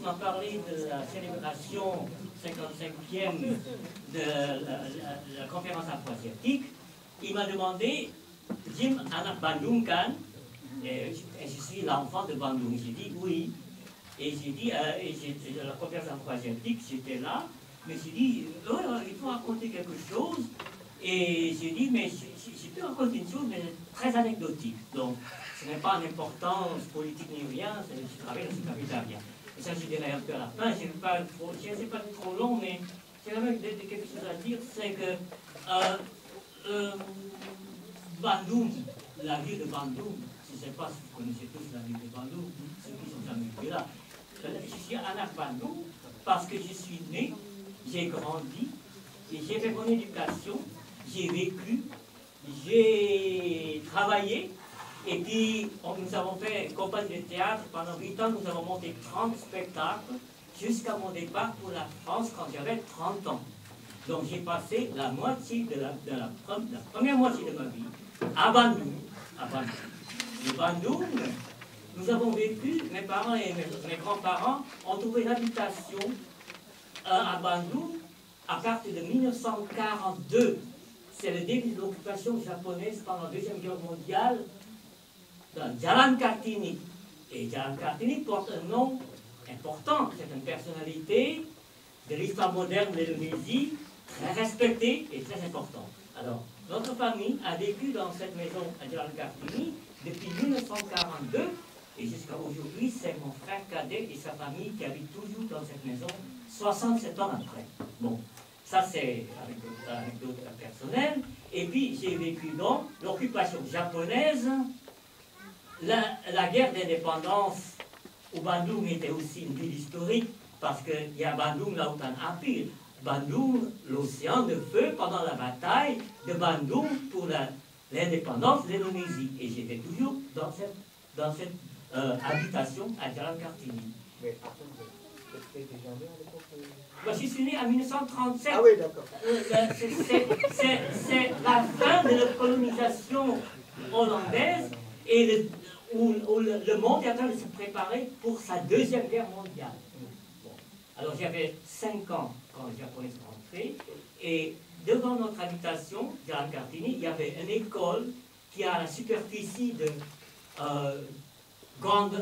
m'a parlé de la célébration 55e de la conférence afro-asiatique, il m'a demandé, Jim anak Bandung kan? Et je suis l'enfant de Bandung. J'ai dit oui. Et j'ai dit, la conférence afro-asiatique, j'étais là, mais j'ai dit, oh, il faut raconter quelque chose. Et j'ai dit, mais j'ai pu raconter une chose, mais très anecdotique. Donc, ce n'est pas en importance politique ni rien, je travaille dans ce cafétéria. Et ça, je dirais un peu à la fin, je ne sais pas trop long, mais j'ai quand même quelque chose à dire, c'est que Bandung, la ville de Bandung, je ne sais pas si vous connaissez tous la ville de Bandung, ceux qui sont jamais venus là. Je suis anak Bandung parce que je suis né, j'ai grandi, et j'ai fait mon éducation, j'ai vécu, j'ai travaillé, et puis nous avons fait une compagnie de théâtre pendant 8 ans, nous avons monté 30 spectacles jusqu'à mon départ pour la France quand j'avais 30 ans. Donc j'ai passé la moitié de la première moitié de ma vie à Bandung. Et Bandung, nous avons vécu, mes parents et mes grands-parents ont trouvé une habitation à Bandung à partir de 1942. C'est le début de l'occupation japonaise pendant la Deuxième Guerre mondiale dans Jalan Kartini. Et Jalan Kartini porte un nom important. C'est une personnalité de l'histoire moderne de l'Indonésie, très respectée et très importante. Alors, notre famille a vécu dans cette maison à Jalan Kartini depuis 1942 et jusqu'à aujourd'hui, c'est mon frère cadet et sa famille qui habitent toujours dans cette maison 67 ans après. Bon, ça c'est une anecdote personnelle. Et puis, j'ai vécu donc l'occupation japonaise, la guerre d'indépendance où Bandung était aussi une ville historique parce qu'il y a Bandung Lautan Api, Bandung, l'océan de feu pendant la bataille de Bandung pour l'indépendance de l'Indonésie. Et j'étais toujours dans cette habitation à Jalan Kartini. Mais par contre, vous étiez déjà né à l'époque Moi, je suis né en 1937. Ah oui, d'accord. C'est la fin de la colonisation hollandaise et où le monde est en train de se préparer pour sa Deuxième Guerre mondiale. Bon. Alors j'avais 5 ans quand les Japonais sont rentrés et devant notre habitation, Jalan Kartini, il y avait une école qui a la superficie de grande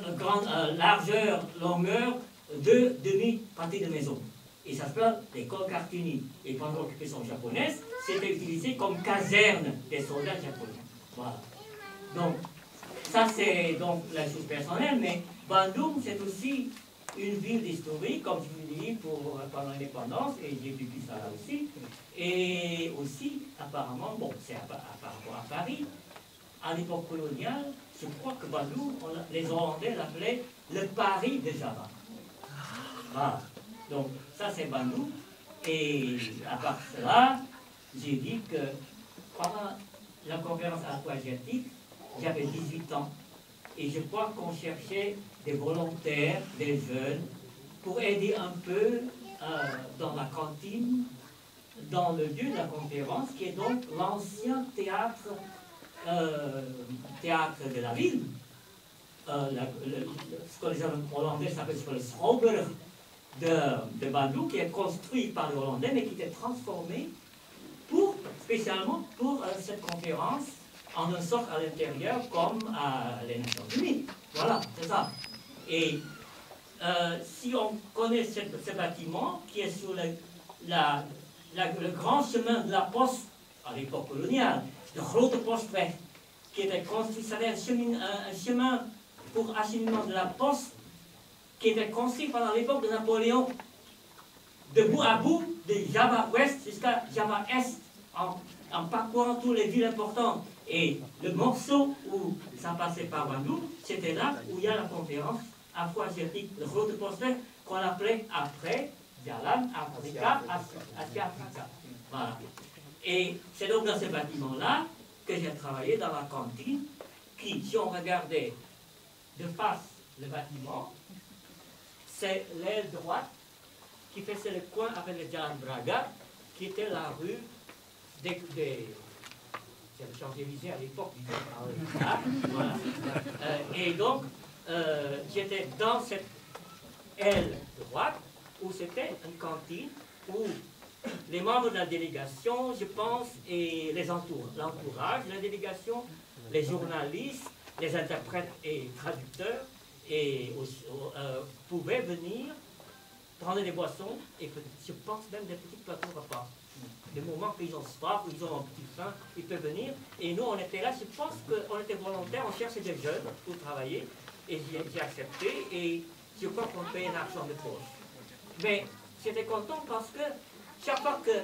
largeur, longueur de demi-pâté de maison. Et ça s'appelle l'école Kartini. Et pendant l'occupation japonaise, c'était utilisé comme caserne des soldats japonais. Voilà. Donc, ça c'est donc la chose personnelle, mais Bandung c'est aussi une ville historique, comme je vous dis, pendant l'indépendance, et j'ai vécu ça là aussi. Et aussi, apparemment, bon, c'est par rapport à Paris, à l'époque coloniale, je crois que Bandung, les Hollandais l'appelaient le Paris de Java. Voilà. Donc, ça c'est Bandung. Et à part cela, j'ai dit que pendant la conférence afro-asiatique, j'avais 18 ans. Et je crois qu'on cherchait des volontaires, des jeunes, pour aider un peu dans la cantine, dans le lieu de la conférence, qui est donc l'ancien théâtre de la ville. Ce que les Hollandais s'appellent le Schouwburg de Bandung, qui est construit par les Hollandais, mais qui était transformé spécialement pour cette conférence, en un sort à l'intérieur comme à les Nations Unies. Voilà, c'est ça. Et si on connaît ce bâtiment qui est sur le grand chemin de la poste à l'époque coloniale, de Grote Postweg, qui était construit, c'était un chemin pour acheminement de la poste qui était construit pendant l'époque de Napoléon, de bout à bout, de Java Ouest jusqu'à Java Est, en parcourant toutes les villes importantes. Et le morceau où ça passait par Bandung, c'était là où il y a la conférence afro-asiatique, le Grote Postweg, qu'on appelait après Jalan Afrika, Asia-Afrika. Voilà. Et c'est donc dans ce bâtiment-là que j'ai travaillé dans la cantine, qui, si on regardait de face le bâtiment, c'est l'aile droite qui faisait le coin avec le Jalan Braga, qui était la rue des c'est le Champs-Élysées à l'époque, voilà. Et donc, j'étais dans cette aile droite, où c'était une cantine, où les membres de la délégation, je pense, et l'entourage de la délégation, les journalistes, les interprètes et traducteurs, pouvaient venir prendre des boissons et je pense même des petits plateaux repas. Des moments qu'ils ont soif, ils ont un petit faim, ils peuvent venir. Et nous, on était là, je pense qu'on était volontaires, on cherchait des jeunes pour travailler. Et j'ai accepté et je crois qu'on payait un argent de poche. Mais j'étais content parce que chaque fois que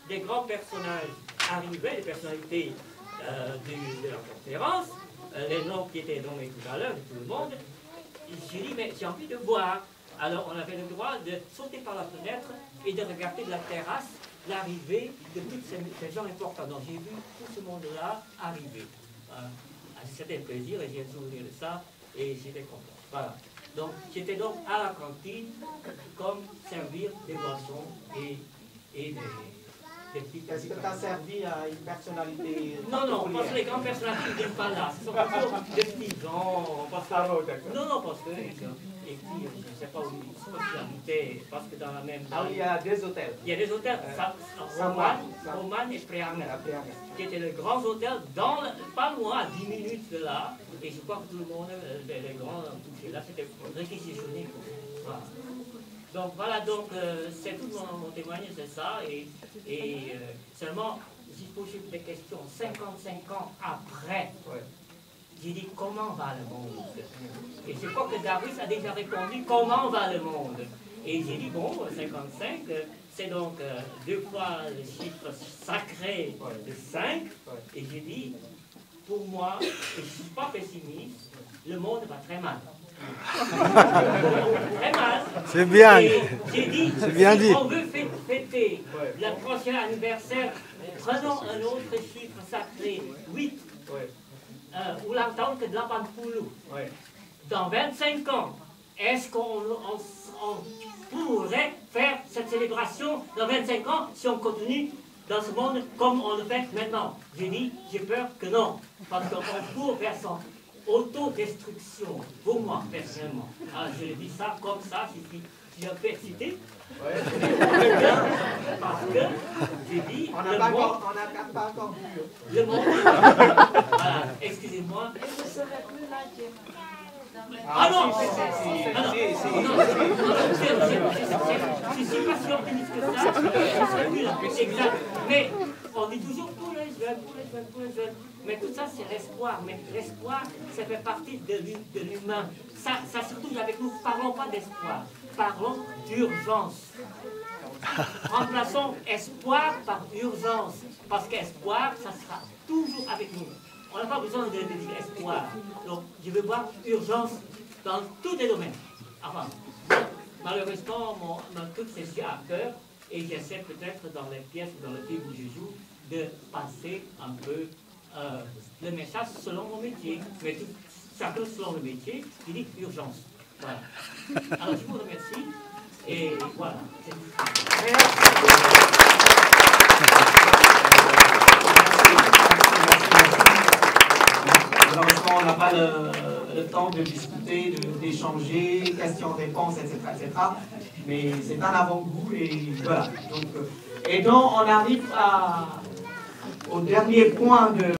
des grands personnages arrivaient, des personnalités de la conférence, les noms qui étaient nommés tout à l'heure de tout le monde, j'ai dit, mais j'ai envie de voir. Alors on avait le droit de sauter par la fenêtre et de regarder de la terrasse l'arrivée de tous ces gens importants. Donc j'ai vu tout ce monde-là arriver. C'était un plaisir et j'ai un souvenir de ça et j'étais content. Voilà. Donc j'étais donc à la cantine comme servir des boissons et des petites... Est-ce que tu as servi à une personnalité? Non, parce que les grandes personnalités ne viennent pas là. Ce sont toujours des petits gens. Parce que, non, parce que... Et puis, je ne sais pas où ils sont spécialités, parce que dans la même... Ah oui, il y a des hôtels. Il y a des hôtels, Roman et Préamen, qui étaient les grands hôtels, pas loin, à 10 minutes de là. Et je crois que tout le monde, les grands touchés là, c'était réquisitionné. Voilà. Donc voilà, c'est tout mon témoignage, c'est ça. Et seulement, j'ai posé des questions 55 ans après. Ouais. J'ai dit comment va le monde? Et je crois que Darius a déjà répondu comment va le monde? Et j'ai dit bon, 55, c'est donc 2 fois le chiffre sacré de 5. Et j'ai dit, pour moi, et je ne suis pas pessimiste, le monde va très mal. Très mal. C'est bien. J'ai dit, bien si dit. on veut fêter le prochain anniversaire, prenons un autre chiffre sacré, 8. Ulang tahun ke-80. Dans 25 ans, est-ce qu'on pourrait faire cette célébration dans 25 ans si on continue dans ce monde comme on le fait maintenant? J'ai dit, j'ai peur que non, parce qu'on court vers son autodestruction, pour moi, personnellement. Alors, je dis ça comme ça, je suis un peu excité. Parce que j'ai dit, on n'a pas encore vu. Le monde. Voilà, excusez-moi. Ah non, je ne suis pas si optimiste que ça. Exact. Mais on dit toujours pour les jeunes. Mais tout ça, c'est l'espoir. Mais l'espoir, ça fait partie de l'humain. Ça surtout avec nous, parlons pas d'espoir. Parlons d'urgence. Remplaçons espoir par urgence. Parce qu'espoir, ça sera toujours avec nous. On n'a pas besoin de dire espoir. Donc, je veux voir urgence dans tous les domaines. Enfin, malheureusement, mon truc, c'est à cœur. Et j'essaie peut-être dans les pièces, dans le film où je joue, de passer un peu le message selon mon métier. Mais tout, chacun selon le métier, il dit urgence. Voilà. Alors, je vous remercie. Et voilà. Malheureusement, on n'a pas le temps de discuter, d'échanger, questions-réponses, etc., etc. Mais c'est un avant-goût et voilà. Donc on arrive au dernier point de